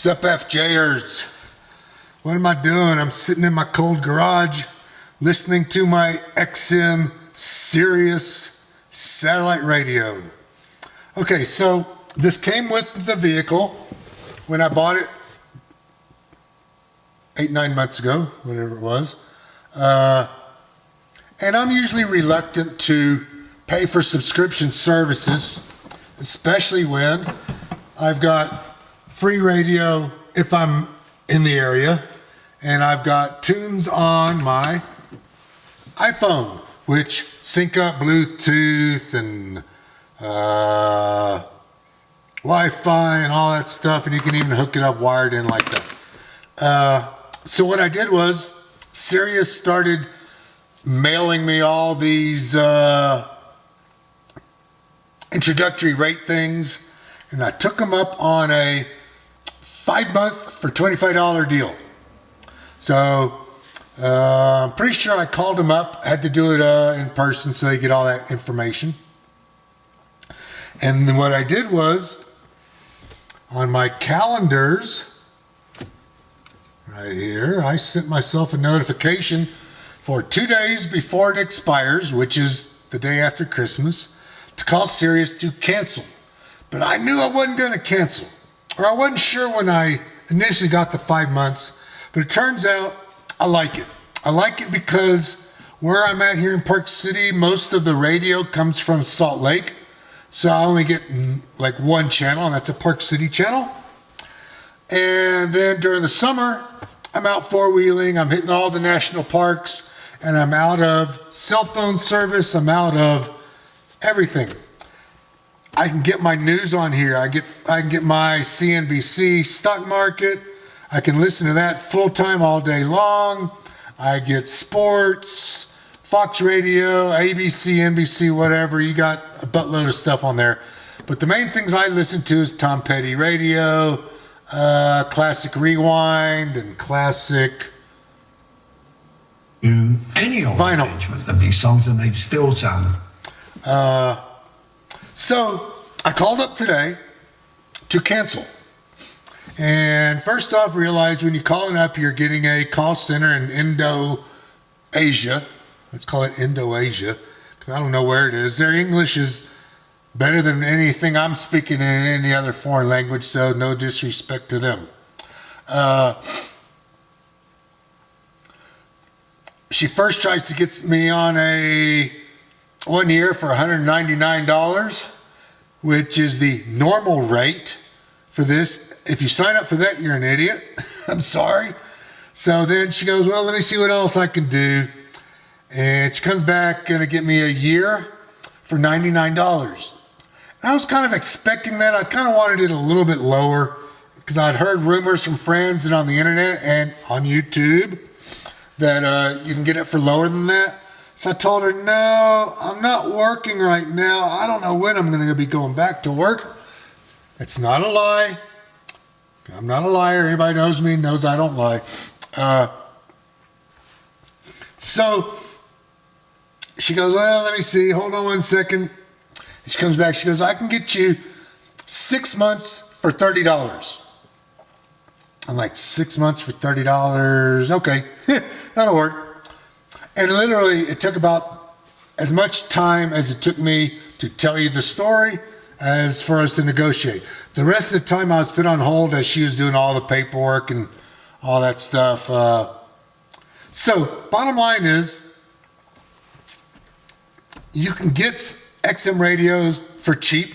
Sup FJers? What am I doing? I'm sitting in my cold garage listening to my XM Sirius satellite radio. Okay, so this came with the vehicle when I bought it 8-9 months ago, whatever it was. And I'm usually reluctant to pay for subscription services, especially when I've got free radio if I'm in the area, and I've got tunes on my iPhone, which sync up Bluetooth and Wi-Fi and all that stuff, and you can even hook it up wired in like that. So what I did was Sirius started mailing me all these introductory rate things, and I took them up on a 5-month for $25 deal. So I'm pretty sure I called them up, had to do it in person so they get all that information. And then what I did was on my calendars right here, I sent myself a notification for 2 days before it expires, which is the day after Christmas, to call Sirius to cancel. But I knew I wasn't going to cancel, or I wasn't sure when I initially got the 5 months, but it turns out I like it. I like it because where I'm at here in Park City, most of the radio comes from Salt Lake, so I only get like one channel, and that's a Park City channel. And then during the summer, I'm out four-wheeling, I'm hitting all the national parks, and I'm out of cell phone service, I'm out of everything. I can get my news on here. I can get my CNBC stock market. I can listen to that full time all day long. I get sports, Fox Radio, ABC, NBC, whatever. You got a buttload of stuff on there. But the main things I listen to is Tom Petty Radio, Classic Rewind, and Classic any old Vinyl. arrangement of these songs, and they'd still sound. So I called up today to cancel. And first off, realize when you're calling up, you're getting a call center in Indo-Asia. Let's call it Indo-Asia, because I don't know where it is. Their English is better than anything I'm speaking in any other foreign language, so no disrespect to them. She first tries to get me on a 1 year for $199, which is the normal rate for this. If you sign up for that, you're an idiot. I'm sorry. So then she goes, well, let me see what else I can do. And she comes back and get me a year for $99. And I was kind of expecting that. I kind of wanted it a little bit lower because I'd heard rumors from friends and on the internet and on YouTube that you can get it for lower than that. So I told her, no, I'm not working right now. I don't know when I'm going to be going back to work. It's not a lie. I'm not a liar. Anybody knows me knows I don't lie. So she goes, well, let me see. Hold on 1 second. She comes back. She goes, I can get you 6 months for $30. I'm like, 6 months for $30? Okay, that'll work. And literally, it took about as much time as it took me to tell you the story as for us to negotiate. The rest of the time I was put on hold as she was doing all the paperwork and all that stuff. So, bottom line is, you can get XM radios for cheap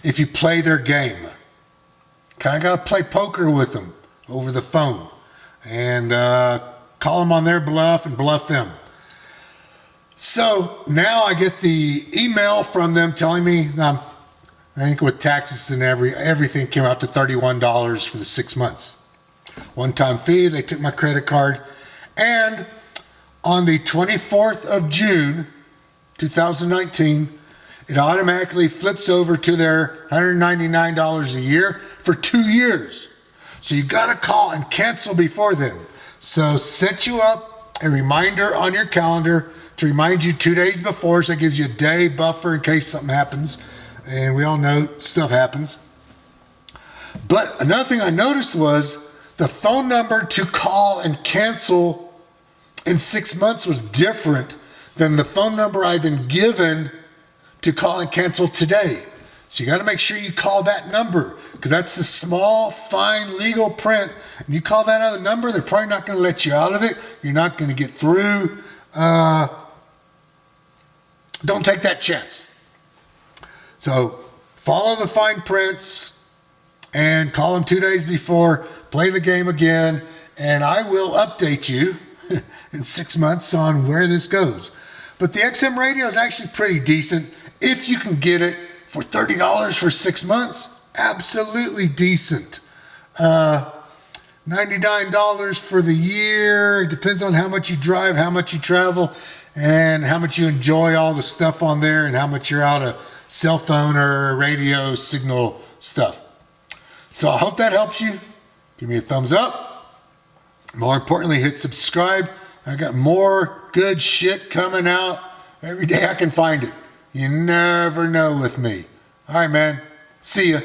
if you play their game. Kind of got to play poker with them over the phone and call them on their bluff and bluff them. So now I get the email from them telling me, I think with taxes and everything came out to $31 for the 6 months. One-time fee, they took my credit card, and on the 24th of June, 2019, it automatically flips over to their $199 a year for 2 years. So you got to call and cancel before then. So set you up a reminder on your calendar to remind you 2 days before, so it gives you a day buffer in case something happens. And we all know stuff happens. But another thing I noticed was the phone number to call and cancel in 6 months was different than the phone number I've been given to call and cancel today. So you got to make sure you call that number, because that's the small, fine legal print. And you call that other number, they're probably not going to let you out of it. You're not going to get through. Don't take that chance. So follow the fine prints and call them 2 days before, play the game again, and I will update you in 6 months on where this goes. But the XM radio is actually pretty decent. If you can get it for $30 for 6 months, absolutely decent. $99 for the year. It depends on how much you drive, how much you travel, and how much you enjoy all the stuff on there, and how much you're out of cell phone or radio signal stuff. So I hope that helps you. Give me a thumbs up. More importantly, hit subscribe. I got more good shit coming out every day I can find it. You never know with me. All right, man. See ya.